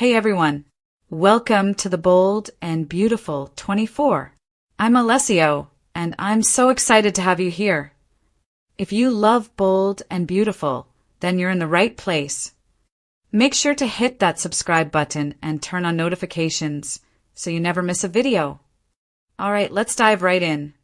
Hey everyone, welcome to the Bold and Beautiful 24. I'm Alessio, and I'm so excited to have you here. If you love Bold and Beautiful, then you're in the right place. Make sure to hit that subscribe button and turn on notifications so you never miss a video. Alright, let's dive right in.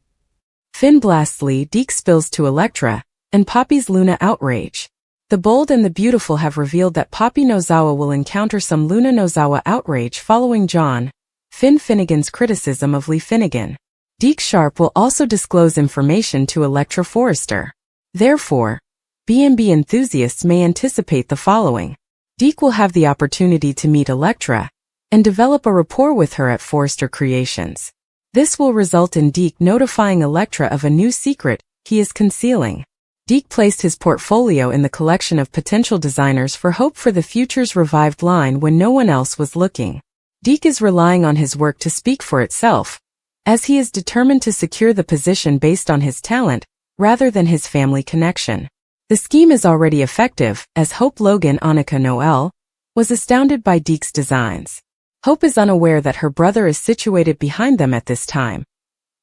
Finn blasts Lee, Deke spills to Elektra, and Poppy's Luna outrage. The Bold and the Beautiful have revealed that Poppy Nozawa will encounter some Luna Nozawa outrage following John Finnegan's criticism of Lee Finnegan. Deke Sharp will also disclose information to Elektra Forrester. Therefore, B&B enthusiasts may anticipate the following. Deke will have the opportunity to meet Elektra and develop a rapport with her at Forrester Creations. This will result in Deke notifying Elektra of a new secret he is concealing. Deke placed his portfolio in the collection of potential designers for Hope for the Future's revived line when no one else was looking. Deke is relying on his work to speak for itself, as he is determined to secure the position based on his talent, rather than his family connection. The scheme is already effective, as Hope Logan Annika Noel was astounded by Deke's designs. Hope is unaware that her brother is situated behind them at this time.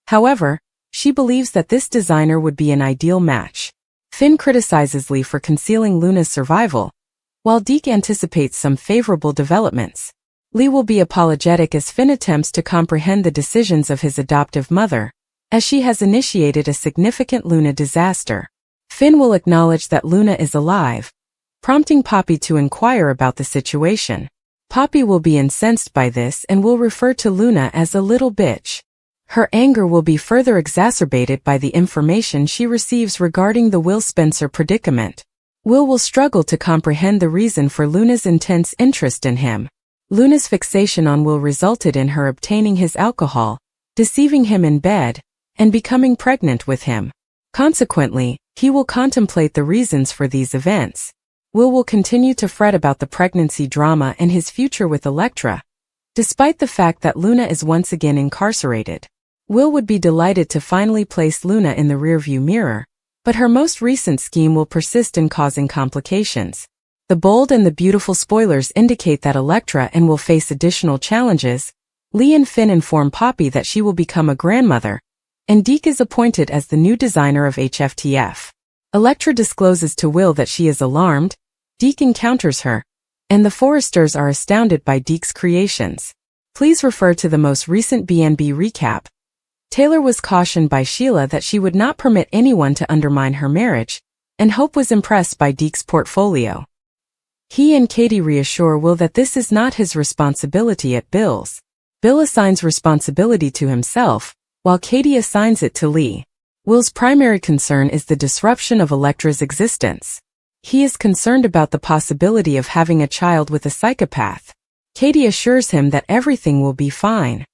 However, she believes that this designer would be an ideal match. Finn criticizes Lee for concealing Luna's survival, while Deke anticipates some favorable developments. Lee will be apologetic as Finn attempts to comprehend the decisions of his adoptive mother, as she has initiated a significant Luna disaster. Finn will acknowledge that Luna is alive, prompting Poppy to inquire about the situation. Poppy will be incensed by this and will refer to Luna as a little bitch. Her anger will be further exacerbated by the information she receives regarding the Will Spencer predicament. Will struggle to comprehend the reason for Luna's intense interest in him. Luna's fixation on Will resulted in her obtaining his alcohol, deceiving him in bed, and becoming pregnant with him. Consequently, he will contemplate the reasons for these events. Will continue to fret about the pregnancy drama and his future with Elektra, despite the fact that Luna is once again incarcerated. Will would be delighted to finally place Luna in the rearview mirror, but her most recent scheme will persist in causing complications. The Bold and the Beautiful spoilers indicate that Elektra and will face additional challenges. Lee and Finn inform Poppy that she will become a grandmother, and Deke is appointed as the new designer of HFTF. Elektra discloses to Will that she is alarmed. Deke encounters her, and the Forresters are astounded by Deke's creations. Please refer to the most recent B&B recap. Taylor was cautioned by Sheila that she would not permit anyone to undermine her marriage, and Hope was impressed by Deke's portfolio. He and Katie reassure Will that this is not his responsibility at Bill's. Bill assigns responsibility to himself, while Katie assigns it to Lee. Will's primary concern is the disruption of Elektra's existence. He is concerned about the possibility of having a child with a psychopath. Katie assures him that everything will be fine.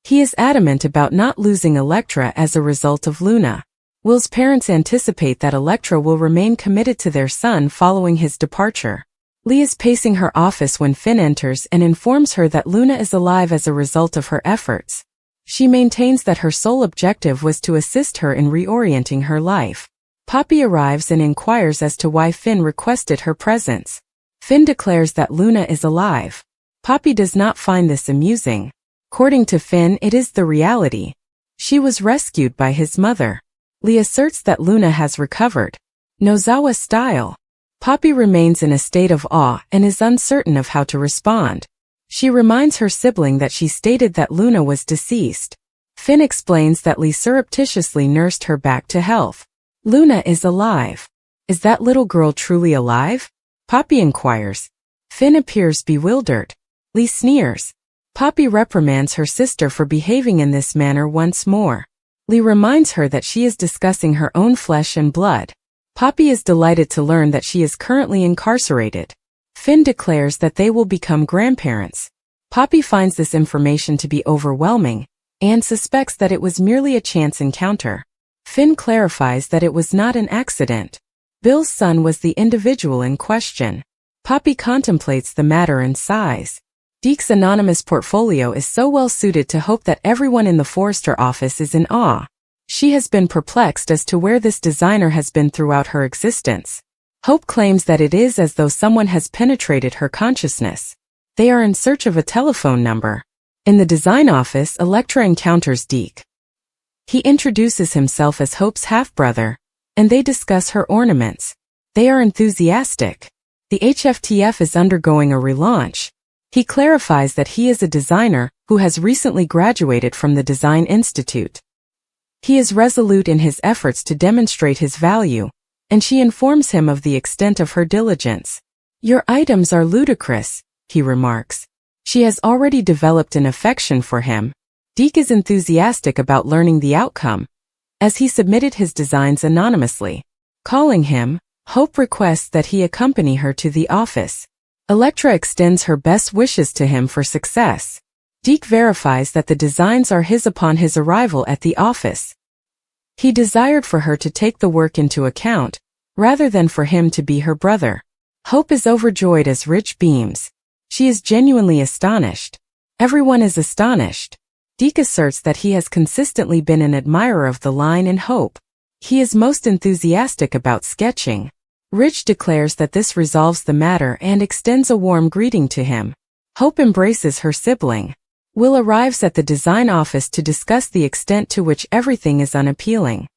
He is adamant about not losing Elektra as a result of Luna. Will's parents anticipate that Elektra will remain committed to their son following his departure. Lee is pacing her office when Finn enters and informs her that Luna is alive as a result of her efforts. She maintains that her sole objective was to assist her in reorienting her life. Poppy arrives and inquires as to why Finn requested her presence. Finn declares that Luna is alive. Poppy does not find this amusing. According to Finn, it is the reality. She was rescued by his mother. Lee asserts that Luna has recovered. Nozawa style. Poppy remains in a state of awe and is uncertain of how to respond. She reminds her sibling that she stated that Luna was deceased. Finn explains that Lee surreptitiously nursed her back to health. Luna is alive. Is that little girl truly alive? Poppy inquires. Finn appears bewildered. Lee sneers. Poppy reprimands her sister for behaving in this manner once more. Lee reminds her that she is discussing her own flesh and blood. Poppy is delighted to learn that she is currently incarcerated. Finn declares that they will become grandparents. Poppy finds this information to be overwhelming, and suspects that it was merely a chance encounter. Finn clarifies that it was not an accident. Bill's son was the individual in question. Poppy contemplates the matter and sighs. Deke's anonymous portfolio is so well suited to Hope that everyone in the Forrester office is in awe. She has been perplexed as to where this designer has been throughout her existence. Hope claims that it is as though someone has penetrated her consciousness. They are in search of a telephone number. In the design office, Elektra encounters Deke. He introduces himself as Hope's half-brother, and they discuss her ornaments. They are enthusiastic. The HFTF is undergoing a relaunch. He clarifies that he is a designer who has recently graduated from the Design Institute. He is resolute in his efforts to demonstrate his value, and she informs him of the extent of her diligence. "Your items are ludicrous," he remarks. She has already developed an affection for him. Deke is enthusiastic about learning the outcome, as he submitted his designs anonymously. Calling him, Hope requests that he accompany her to the office. Elektra extends her best wishes to him for success. Deke verifies that the designs are his upon his arrival at the office. He desired for her to take the work into account, rather than for him to be her brother. Hope is overjoyed as Rich beams. She is genuinely astonished. Everyone is astonished. Deke asserts that he has consistently been an admirer of the line and Hope. He is most enthusiastic about sketching. Rich declares that this resolves the matter and extends a warm greeting to him. Hope embraces her sibling. Will arrives at the design office to discuss the extent to which everything is unappealing.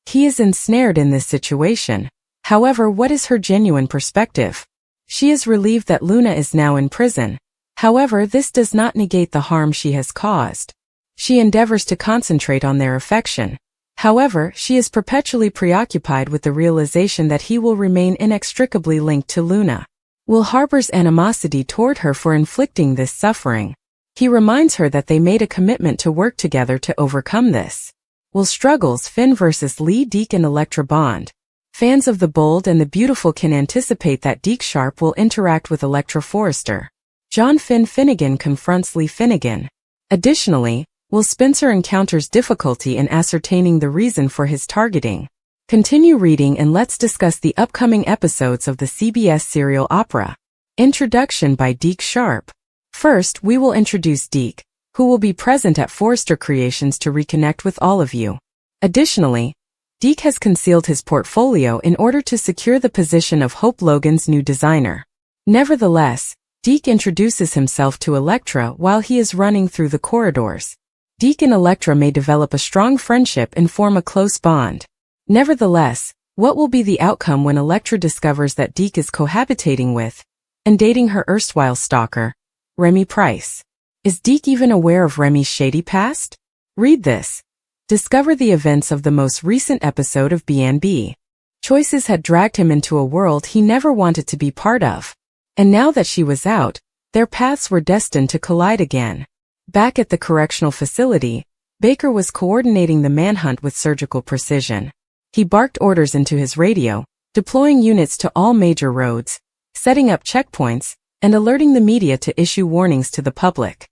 He is ensnared in this situation. However, what is her genuine perspective? She is relieved that Luna is now in prison. However, this does not negate the harm she has caused. She endeavors to concentrate on their affection. However, she is perpetually preoccupied with the realization that he will remain inextricably linked to Luna. Will harbors animosity toward her for inflicting this suffering. He reminds her that they made a commitment to work together to overcome this. Will struggles Finn vs. Lee Deke and Elektra bond. Fans of The Bold and the Beautiful can anticipate that Deke Sharp will interact with Elektra Forrester. John Finn Finnegan confronts Lee Finnegan. Additionally, Will Spencer encounters difficulty in ascertaining the reason for his targeting. Continue reading and let's discuss the upcoming episodes of the CBS serial opera. Introduction by Deke Sharp. First, we will introduce Deke, who will be present at Forrester Creations to reconnect with all of you. Additionally, Deke has concealed his portfolio in order to secure the position of Hope Logan's new designer. Nevertheless, Deke introduces himself to Elektra while he is running through the corridors. Deke and Elektra may develop a strong friendship and form a close bond. Nevertheless, what will be the outcome when Elektra discovers that Deke is cohabitating with and dating her erstwhile stalker, Remy Price? Is Deke even aware of Remy's shady past? Read this. Discover the events of the most recent episode of B&B. Choices had dragged him into a world he never wanted to be part of. And now that she was out, their paths were destined to collide again. Back at the correctional facility, Baker was coordinating the manhunt with surgical precision. He barked orders into his radio, deploying units to all major roads, setting up checkpoints, and alerting the media to issue warnings to the public.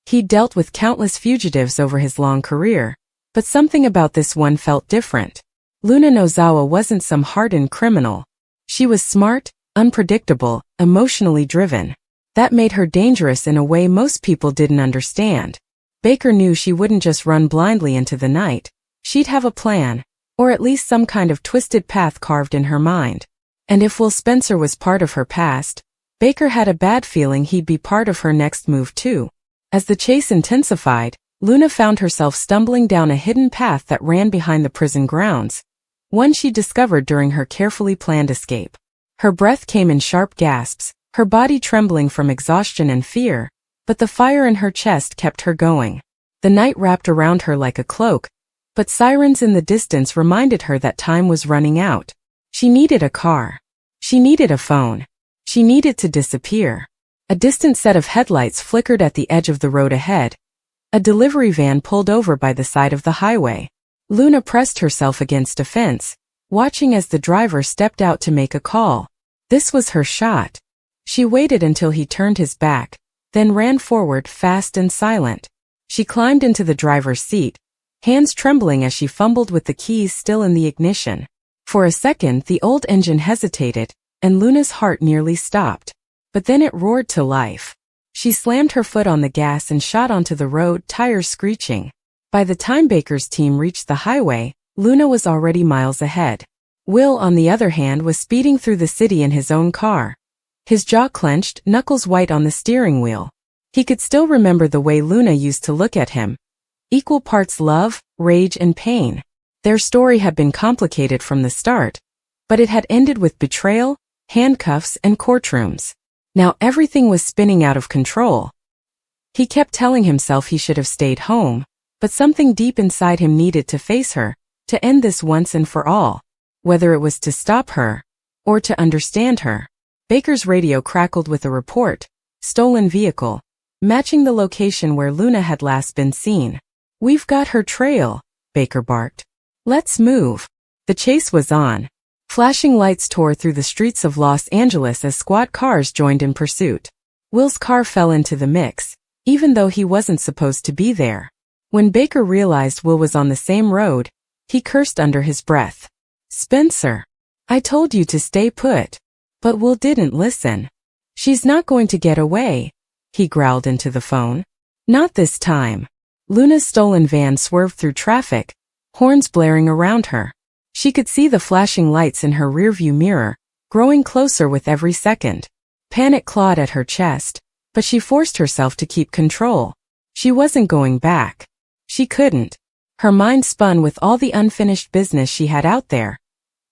He dealt with countless fugitives over his long career, but something about this one felt different. Luna Nozawa wasn't some hardened criminal. She was smart, unpredictable, emotionally driven. That made her dangerous in a way most people didn't understand. Baker knew she wouldn't just run blindly into the night. She'd have a plan, or at least some kind of twisted path carved in her mind. And if Will Spencer was part of her past, Baker had a bad feeling he'd be part of her next move too. As the chase intensified, Luna found herself stumbling down a hidden path that ran behind the prison grounds, one she discovered during her carefully planned escape. Her breath came in sharp gasps, her body trembling from exhaustion and fear, but the fire in her chest kept her going. The night wrapped around her like a cloak, but sirens in the distance reminded her that time was running out. She needed a car. She needed a phone. She needed to disappear. A distant set of headlights flickered at the edge of the road ahead. A delivery van pulled over by the side of the highway. Luna pressed herself against a fence, watching as the driver stepped out to make a call. This was her shot. She waited until he turned his back, then ran forward fast and silent. She climbed into the driver's seat, hands trembling as she fumbled with the keys still in the ignition. For a second, the old engine hesitated, and Luna's heart nearly stopped. But then it roared to life. She slammed her foot on the gas and shot onto the road, tires screeching. By the time Baker's team reached the highway, Luna was already miles ahead. Will, on the other hand, was speeding through the city in his own car. His jaw clenched, knuckles white on the steering wheel. He could still remember the way Luna used to look at him. Equal parts love, rage, and pain. Their story had been complicated from the start, but it had ended with betrayal, handcuffs, and courtrooms. Now everything was spinning out of control. He kept telling himself he should have stayed home, but something deep inside him needed to face her, to end this once and for all, whether it was to stop her or to understand her. Baker's radio crackled with a report, stolen vehicle, matching the location where Luna had last been seen. "We've got her trail," Baker barked. "Let's move." The chase was on. Flashing lights tore through the streets of Los Angeles as squad cars joined in pursuit. Will's car fell into the mix, even though he wasn't supposed to be there. When Baker realized Will was on the same road, he cursed under his breath. "Spencer, I told you to stay put." But Will didn't listen. "She's not going to get away," he growled into the phone. "Not this time." Luna's stolen van swerved through traffic, horns blaring around her. She could see the flashing lights in her rearview mirror, growing closer with every second. Panic clawed at her chest, but she forced herself to keep control. She wasn't going back. She couldn't. Her mind spun with all the unfinished business she had out there.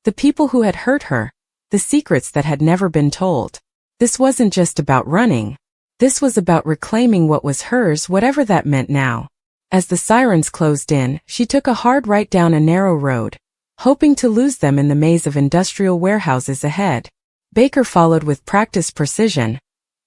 The people who had hurt her, the secrets that had never been told. This wasn't just about running. This was about reclaiming what was hers, whatever that meant now. As the sirens closed in, she took a hard right down a narrow road, hoping to lose them in the maze of industrial warehouses ahead. Baker followed with practiced precision,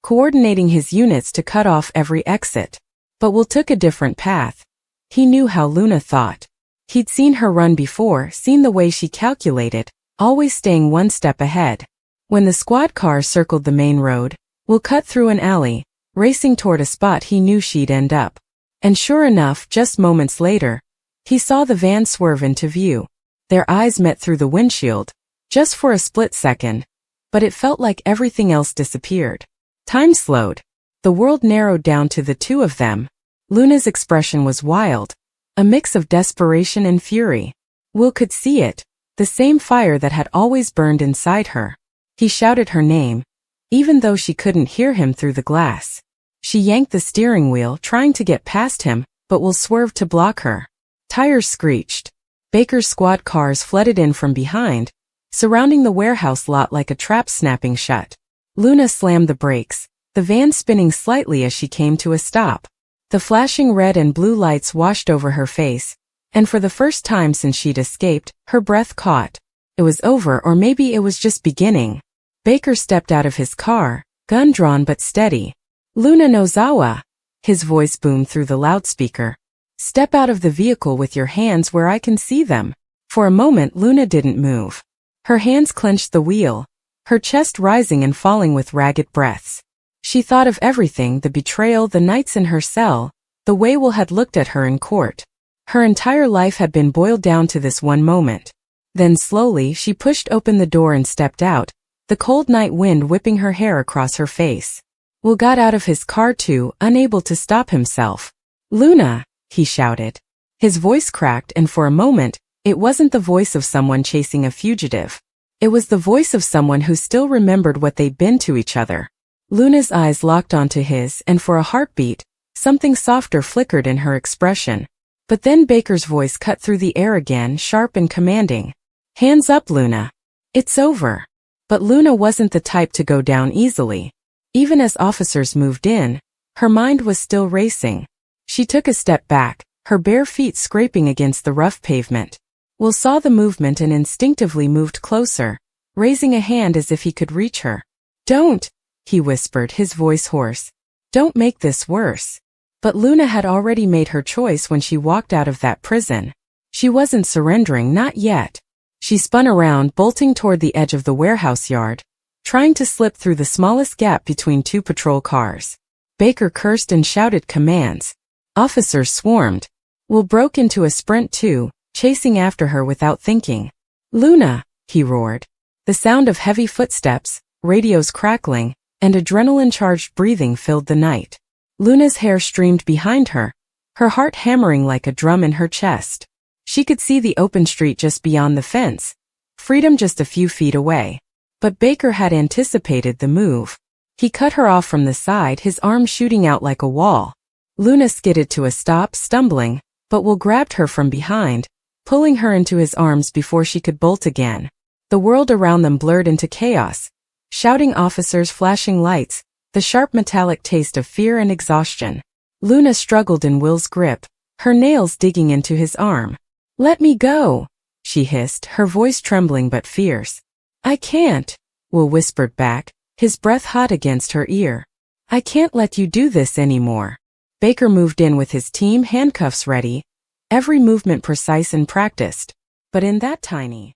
coordinating his units to cut off every exit. But Will took a different path. He knew how Luna thought. He'd seen her run before, seen the way she calculated, always staying one step ahead. When the squad car circled the main road, Will cut through an alley, racing toward a spot he knew she'd end up. And sure enough, just moments later, he saw the van swerve into view. Their eyes met through the windshield, just for a split second, but it felt like everything else disappeared. Time slowed. The world narrowed down to the two of them. Luna's expression was wild, a mix of desperation and fury. Will could see it, the same fire that had always burned inside her. He shouted her name, even though she couldn't hear him through the glass. She yanked the steering wheel, trying to get past him, but Will swerved to block her. Tires screeched. Baker's squad cars flooded in from behind, surrounding the warehouse lot like a trap snapping shut. Luna slammed the brakes, the van spinning slightly as she came to a stop. The flashing red and blue lights washed over her face, and for the first time since she'd escaped, her breath caught. It was over, or maybe it was just beginning. Baker stepped out of his car, gun drawn but steady. "Luna Nozawa," his voice boomed through the loudspeaker. "Step out of the vehicle with your hands where I can see them." For a moment Luna didn't move. Her hands clenched the wheel, her chest rising and falling with ragged breaths. She thought of everything, the betrayal, the nights in her cell, the way Will had looked at her in court. Her entire life had been boiled down to this one moment. Then slowly she pushed open the door and stepped out, the cold night wind whipping her hair across her face. Will got out of his car too, unable to stop himself. "Luna!" he shouted. His voice cracked, and for a moment, it wasn't the voice of someone chasing a fugitive. It was the voice of someone who still remembered what they'd been to each other. Luna's eyes locked onto his, and for a heartbeat, something softer flickered in her expression. But then Baker's voice cut through the air again, sharp and commanding. "Hands up, Luna. It's over." But Luna wasn't the type to go down easily. Even as officers moved in, her mind was still racing. She took a step back, her bare feet scraping against the rough pavement. Will saw the movement and instinctively moved closer, raising a hand as if he could reach her. "Don't," he whispered, his voice hoarse. "Don't make this worse." But Luna had already made her choice when she walked out of that prison. She wasn't surrendering, not yet. She spun around, bolting toward the edge of the warehouse yard, trying to slip through the smallest gap between two patrol cars. Baker cursed and shouted commands. Officers swarmed. Will broke into a sprint too, chasing after her without thinking. "Luna!" he roared. The sound of heavy footsteps, radios crackling, and adrenaline-charged breathing filled the night. Luna's hair streamed behind her, her heart hammering like a drum in her chest. She could see the open street just beyond the fence, freedom just a few feet away. But Baker had anticipated the move. He cut her off from the side, his arm shooting out like a wall. Luna skidded to a stop, stumbling, but Will grabbed her from behind, pulling her into his arms before she could bolt again. The world around them blurred into chaos. Shouting officers, flashing lights, the sharp metallic taste of fear and exhaustion. Luna struggled in Will's grip, her nails digging into his arm. "Let me go," she hissed, her voice trembling but fierce. "I can't," Will whispered back, his breath hot against her ear. "I can't let you do this anymore." Baker moved in with his team, handcuffs ready, every movement precise and practiced. But in that tiny